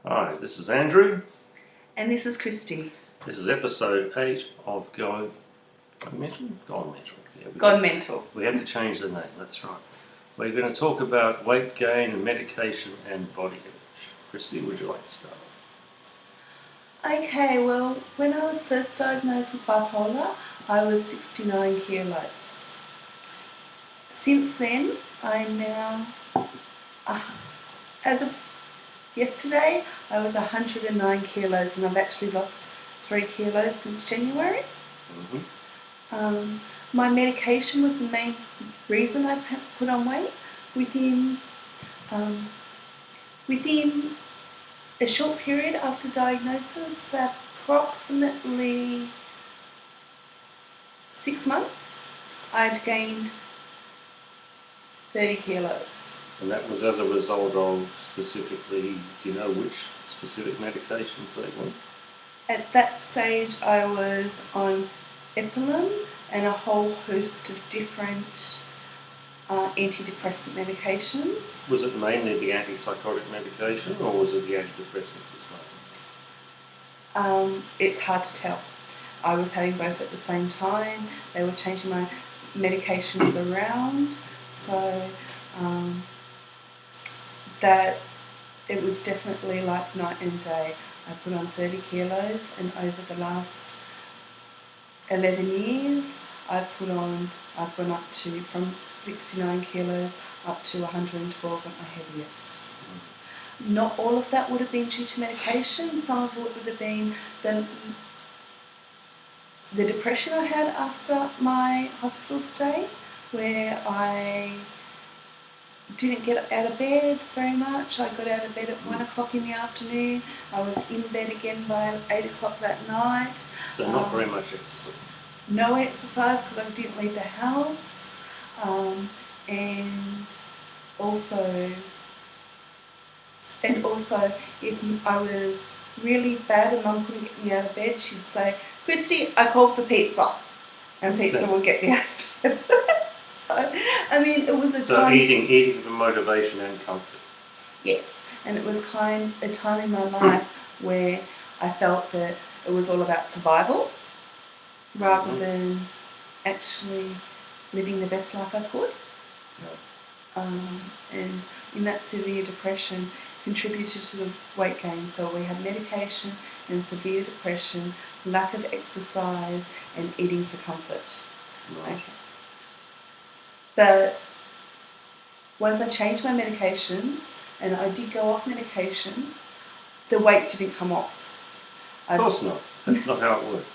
Hi, this is Andrew. And this is Kristy. This is episode 8 of Gone Mental. Yeah, Gone Mental. We have to change the name, that's right. We're going to talk about weight gain and medication and body image. Kristy, would you like to start? Okay, well, when I was first diagnosed with bipolar, I was 69 kilos. Since then, I'm now, as of yesterday, I was 109 kilos and I've actually lost 3 kilos since January. Mm-hmm. My medication was the main reason I put on weight. Within a short period after diagnosis, approximately 6 months, I'd gained 30 kilos. And that was as a result of specifically, do you know which specific medications they were? At that stage, I was on Epilim and a whole host of different antidepressant medications. Was it mainly the antipsychotic medication or was it the antidepressants as well? It's hard to tell. I was having both at the same time. They were changing my medications around, so that it was definitely like night and day. I put on 30 kilos, and over the last 11 years, I've gone up to from 69 kilos up to 112 at my heaviest. Not all of that would have been due to medication. Some of it would have been the depression I had after my hospital stay, where I didn't get out of bed very much. I got out of bed at 1 o'clock in the afternoon. I was in bed again by 8 o'clock that night. So not very much exercise. No exercise because I didn't leave the house. And also if I was really bad and Mum couldn't get me out of bed, she'd say, "Kristy, I called for pizza," and pizza would get me out of bed. So, I mean, it was a so time. eating for motivation and comfort. Yes, and it was a time in my life where I felt that it was all about survival rather than actually living the best life I could. Yeah. And in that severe depression contributed to the weight gain. So we had medication and severe depression, lack of exercise, and eating for comfort. Right. Okay. But once I changed my medications and I did go off medication, the weight didn't come off. Of course not. That's not how it works.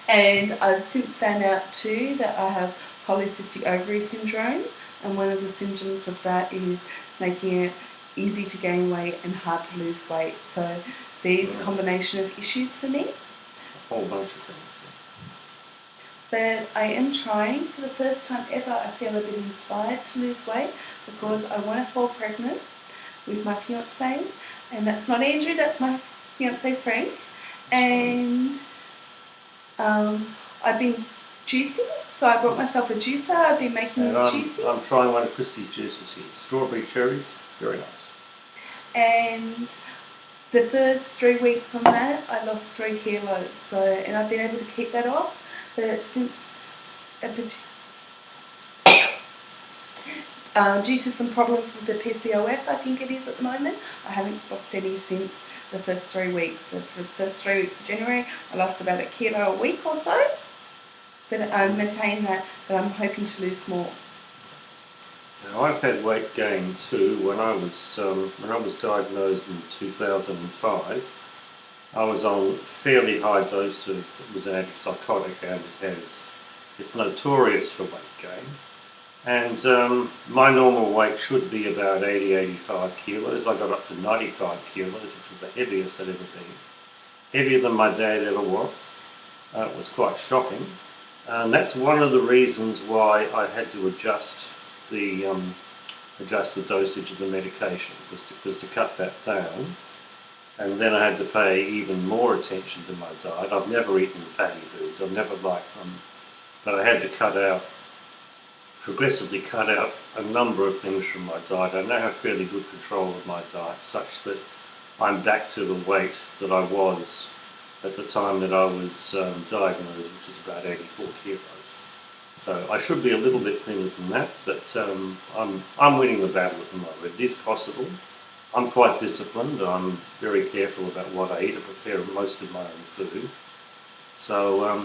And I've since found out too that I have polycystic ovary syndrome, and one of the symptoms of that is making it easy to gain weight and hard to lose weight. So there's a combination of issues for me. A whole bunch of things. But I am trying. For the first time ever, I feel a bit inspired to lose weight because I want to fall pregnant with my fiancé, and that's not Andrew, that's my fiancé Frank. And I've been juicing, so I brought myself a juicer. I've been making juicing. I'm trying one of Kristy's juices here. Strawberry cherries, very nice. And the first 3 weeks on that, I lost 3 kilos. So, and I've been able to keep that off. But since, due to some problems with the PCOS, I think it is at the moment, I haven't lost any since the first 3 weeks. So for the first 3 weeks of January, I lost about 1 kilo a week or so. But I maintain that, but I'm hoping to lose more. Now, I've had weight gain too. When I was diagnosed in 2005, I was on a fairly high dose of, it was an antipsychotic, and it's notorious for weight gain. And my normal weight should be about 85 kilos. I got up to 95 kilos, which was the heaviest I'd ever been. Heavier than my dad ever was. It was quite shocking. And that's one of the reasons why I had to adjust the dosage of the medication, was to cut that down. And then I had to pay even more attention to my diet. I've never eaten fatty foods. I've never liked them. But I had to progressively cut out a number of things from my diet. I now have fairly good control of my diet, such that I'm back to the weight that I was at the time that I was diagnosed, which is about 84 kilos. So I should be a little bit thinner than that, but I'm winning the battle at the moment. It is possible. I'm quite disciplined. I'm very careful about what I eat. I prepare most of my own food. So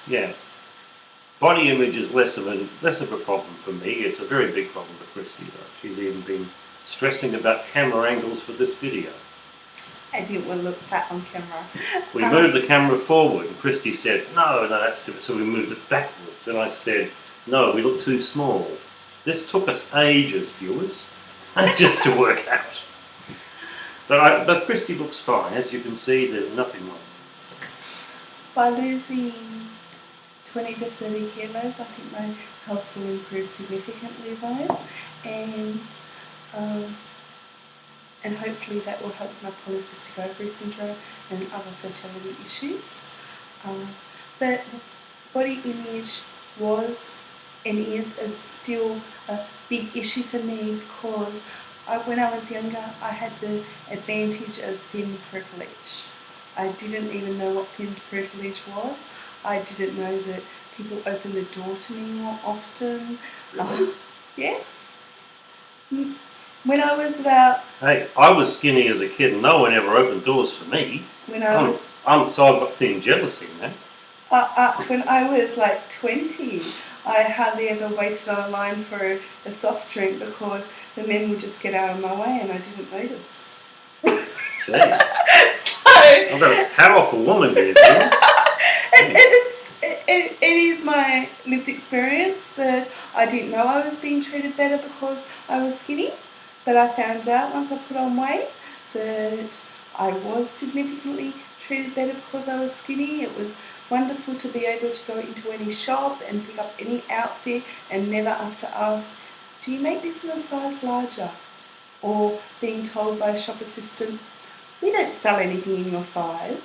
yeah, body image is less of a problem for me. It's a very big problem for Kristy though. She's even been stressing about camera angles for this video. I didn't want to look fat on camera. We moved the camera forward, and Kristy said, no, that's it. So we moved it backwards, and I said, no, we look too small. This took us ages, viewers, just to work out. But Kristy looks fine. As you can see, there's nothing wrong. By losing 20 to 30 kilos, I think my health will improve significantly though, and hopefully that will help my polycystic ovary syndrome and other fertility issues. But body image was and is still a big issue for me because when I was younger I had the advantage of thin privilege. I didn't even know what thin privilege was. I didn't know that people opened the door to me more often. Yeah. When I was about... Hey, I was skinny as a kid and no one ever opened doors for me. So I've got thin jealousy, man. When I was like 20, I hardly ever waited on a line for a soft drink because the men would just get out of my way and I didn't notice. Gee. I've got a powerful woman here. It is my lived experience that I didn't know I was being treated better because I was skinny. But I found out once I put on weight that I was significantly treated better because I was skinny. It was wonderful to be able to go into any shop and pick up any outfit and never have to ask, do you make this in a size larger? Or being told by a shop assistant, we don't sell anything in your size.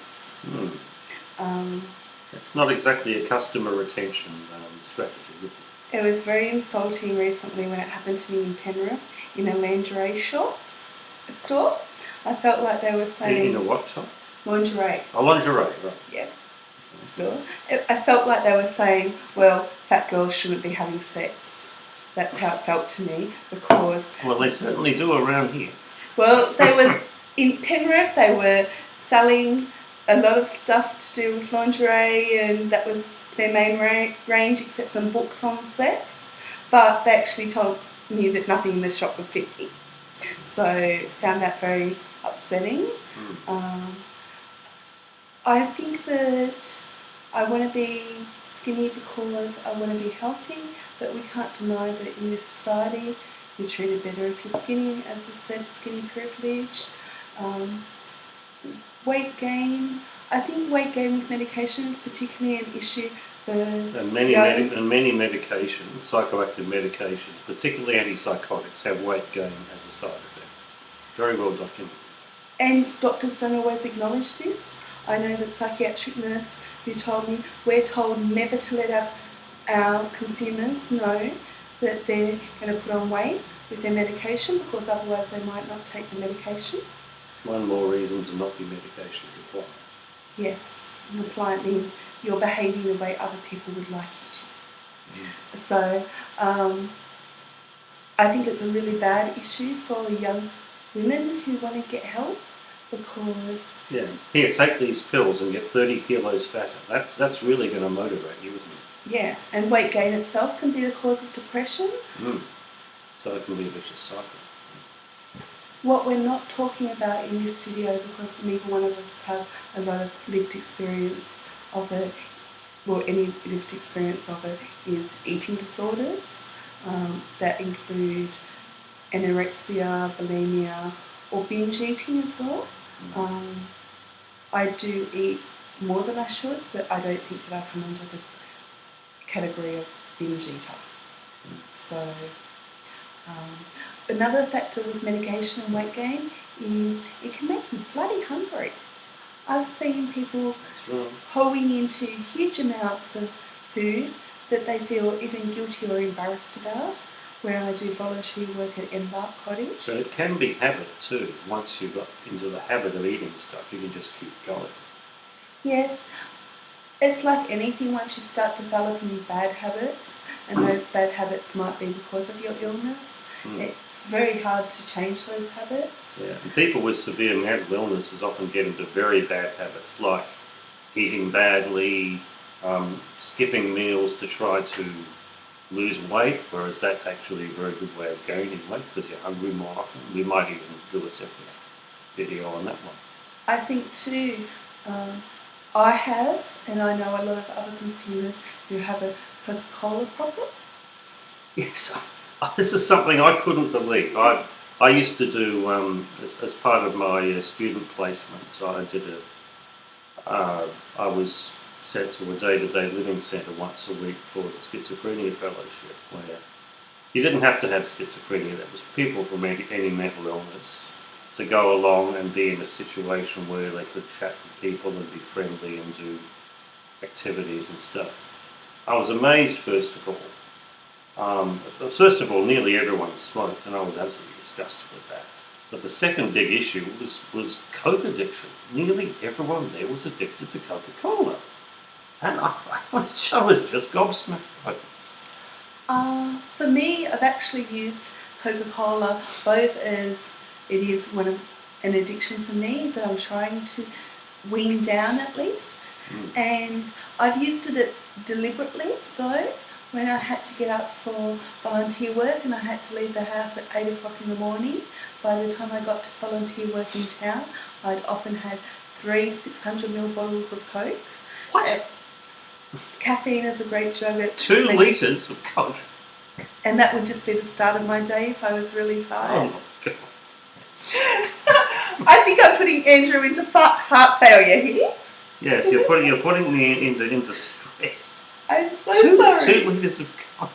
It's not exactly a customer retention strategy, is it? It was very insulting recently when it happened to me in Penrith in a lingerie store. I felt like they were saying... In a what shop? Lingerie. A lingerie, right. Yeah. Store. I felt like they were saying, well, fat girls shouldn't be having sex. That's how it felt to me because... Well, they certainly do around here. Well, they were... In Penrith, they were selling a lot of stuff to do with lingerie and that was their main range except some books on sex. But they actually told me that nothing in the shop would fit me. So found that very upsetting. I think that I want to be skinny because I want to be healthy, but we can't deny that in this society you're treated better if you're skinny, as I said, skinny privilege. Weight gain. I think weight gain with medication is particularly an issue for many medications, psychoactive medications, particularly antipsychotics, have weight gain as a side effect. Very well documented. And doctors don't always acknowledge this. I know that psychiatric nurse who told me we're told never to let our consumers know that they're going to put on weight with their medication because otherwise they might not take the medication. One more reason to not be medication compliant. Yes, compliant means you're behaving the way other people would like you to. So I think it's a really bad issue for young women who want to get help because... Yeah, here, take these pills and get 30 kilos fatter. That's really going to motivate you, isn't it? Yeah, and weight gain itself can be the cause of depression. So it can be a vicious cycle. What we're not talking about in this video, because neither one of us have a lot of lived experience of it, well, any lived experience of it, is eating disorders that include anorexia, bulimia, or binge eating as well. I do eat more than I should, but I don't think that I come under the category of binge eater. So another factor with medication and weight gain is it can make you bloody hungry. I've seen people hoeing into huge amounts of food that they feel even guilty or embarrassed about. where I do volunteer work at Embark Cottage. So it can be habit too. Once you got into the habit of eating stuff, you can just keep going. Yeah, it's like anything. Once you start developing bad habits, and those bad habits might be because of your illness, it's very hard to change those habits. Yeah, and people with severe mental illnesses often get into very bad habits, like eating badly, skipping meals to try to lose weight, whereas that's actually a very good way of gaining weight because you're hungry more often. We might even do a separate video on that one. I think too, I have, and I know a lot of other consumers who have a Coca-Cola problem. Yes, this is something I couldn't believe. I used to do, as part of my student placement, I was sent to a day-to-day living centre once a week for the schizophrenia fellowship, where you didn't have to have schizophrenia. There was people from any mental illness to go along and be in a situation where they could chat with people and be friendly and do activities and stuff. I was amazed, first of all, nearly everyone smoked, and I was absolutely disgusted with that. But the second big issue was Coke addiction. Nearly everyone there was addicted to Coca-Cola. And I was just gobsmacked by this. For me, I've actually used Coca-Cola both as it is an addiction for me that I'm trying to wean down at least. And I've used it deliberately though, when I had to get up for volunteer work and I had to leave the house at 8 o'clock in the morning. By the time I got to volunteer work in town, I'd often had 3 600ml bottles of Coke. What? Caffeine is a great drug. 2 litres of Coke? And that would just be the start of my day if I was really tired. Oh my God. I think I'm putting Andrew into heart failure here. Yes, you're putting me into stress. I'm so sorry. 2 litres of Coke.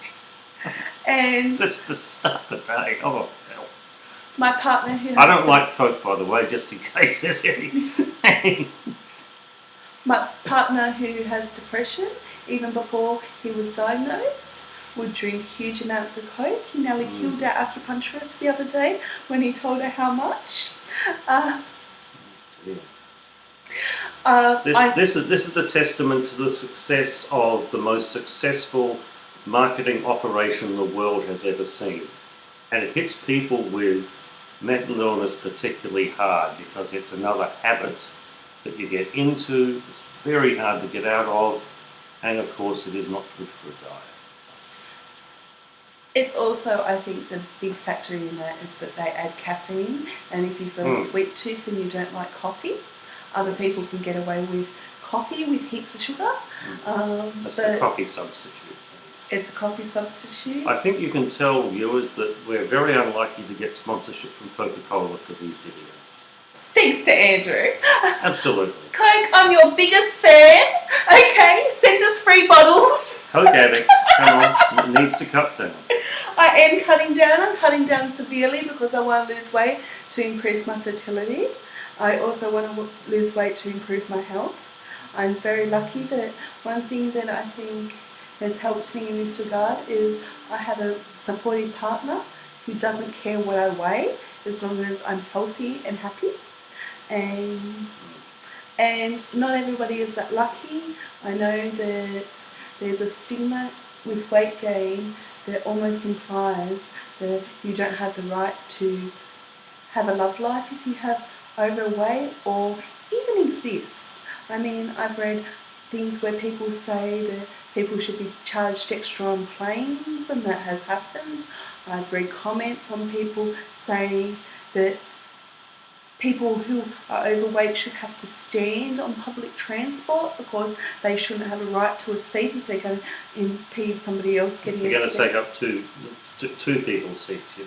And just to start the day. Oh, hell. My partner who has I don't like Coke, by the way, just in case there's any. My partner who has depression, even before he was diagnosed, would drink huge amounts of Coke. He nearly killed our acupuncturist the other day when he told her how much. This is a testament to the success of the most successful marketing operation the world has ever seen. And it hits people with mental illness particularly hard because it's another habit that you get into. It's very hard to get out of, and of course it is not good for a diet. It's also, I think, the big factor in that is that they add caffeine, and if you've got a sweet tooth and you don't like coffee, other people can get away with coffee with heaps of sugar. That's a coffee substitute. It's a coffee substitute. I think you can tell viewers that we're very unlikely to get sponsorship from Coca-Cola for these videos. Thanks to Andrew. Absolutely. Coke, I'm your biggest fan. Okay, send us free bottles. Coke addict, come on, it needs to cut down. I am cutting down. I'm cutting down severely because I want to lose weight to increase my fertility. I also want to lose weight to improve my health. I'm very lucky that one thing that I think has helped me in this regard is I have a supportive partner who doesn't care what I weigh as long as I'm healthy and happy. And not everybody is that lucky. I know that there's a stigma with weight gain that almost implies that you don't have the right to have a love life if you have overweight or even exist. I mean, I've read things where people say that people should be charged extra on planes, and that has happened. I've read comments on people saying that people who are overweight should have to stand on public transport because they shouldn't have a right to a seat if they're going to impede somebody else getting a seat. You're going to take up two people's seats, yeah.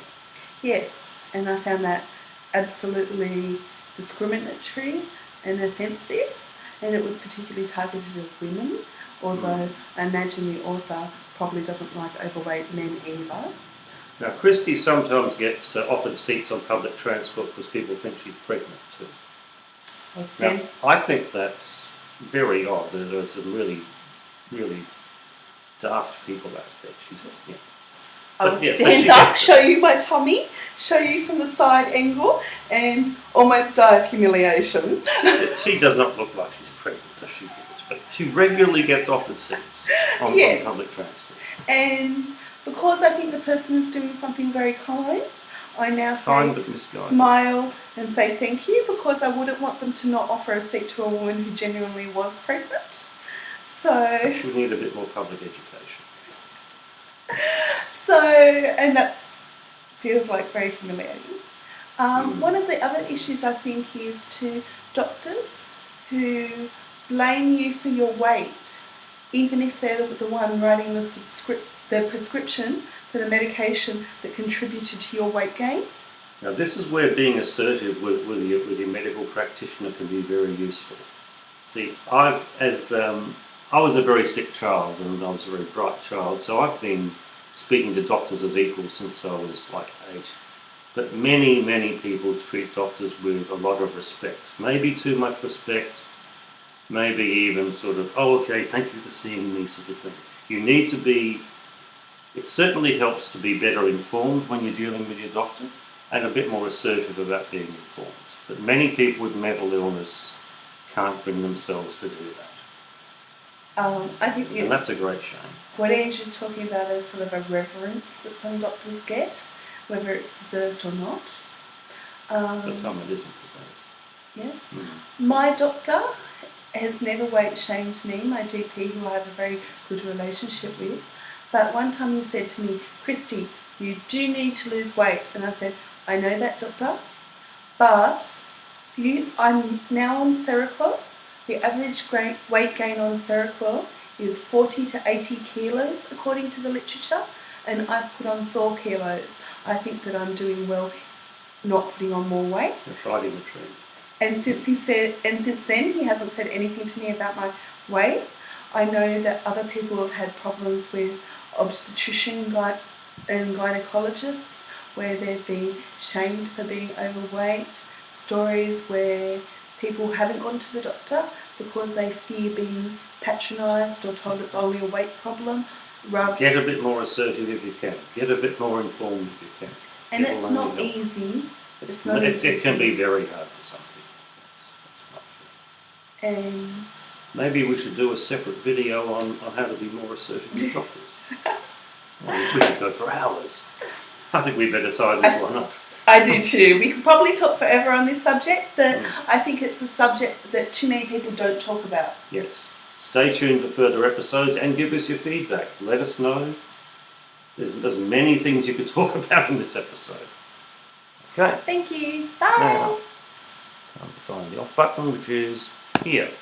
Yes, and I found that absolutely discriminatory and offensive, and it was particularly targeted at women, although I imagine the author probably doesn't like overweight men either. Now, Kristy sometimes gets offered seats on public transport because people think she's pregnant too. Now, I think that's very odd. There's some really, really daft people out there, she said. Yeah. I'll But, yeah, but stand she up, gets it. show you my tummy, show you from the side angle, and almost die of humiliation. She does not look like she's pregnant, does she? But she regularly gets offered seats on Yes. public transport. And because I think the person is doing something very kind, I now Kind say but misguided. smile and say thank you, because I wouldn't want them to not offer a seat to a woman who genuinely was pregnant. So, She would need a bit more public education. and that feels like very humiliating. One of the other issues I think is to doctors who blame you for your weight, even if they're the one writing the prescription for the medication that contributed to your weight gain. Now, this is where being assertive with your medical practitioner can be very useful. See, I was a very sick child and I was a very bright child, so I've been speaking to doctors as equals since I was like 8. But many, many people treat doctors with a lot of respect. Maybe too much respect, maybe even sort of, oh, okay, thank you for seeing me, sort of thing. You need to be, it certainly helps to be better informed when you're dealing with your doctor and a bit more assertive about being informed. But many people with mental illness can't bring themselves to do that. I think And that's a great shame. what Andrew's talking about is sort of a reverence that some doctors get, whether it's deserved or not. For some it isn't. Yeah. Mm. My doctor has never weight shamed me, my GP, who I have a very good relationship with. But one time he said to me, Kristy, you do need to lose weight. And I said, I know that, doctor, but I'm now on Seroquel. The average weight gain on Seroquel is 40 to 80 kilos, according to the literature, and I've put on 4 kilos. I think that I'm doing well not putting on more weight. You're fighting the trend. And since then he hasn't said anything to me about my weight. I know that other people have had problems with obstetrician and gynecologists where they've been shamed for being overweight. Stories where people haven't gone to the doctor because they fear being patronised or told it's only a weight problem. Get a bit more assertive if you can. Get a bit more informed if you can. And It'll it's only not help. easy. It can be very hard for some people. That's right. And Maybe we should do a separate video on how to be more assertive with doctors. We could go for hours. I think we better tie this one up. I do too. We could probably talk forever on this subject, but I think it's a subject that too many people don't talk about. Yes. Stay tuned for further episodes and give us your feedback. Let us know. There's many things you could talk about in this episode. Okay. Thank you. Bye. Now, time to find the off button, which is here.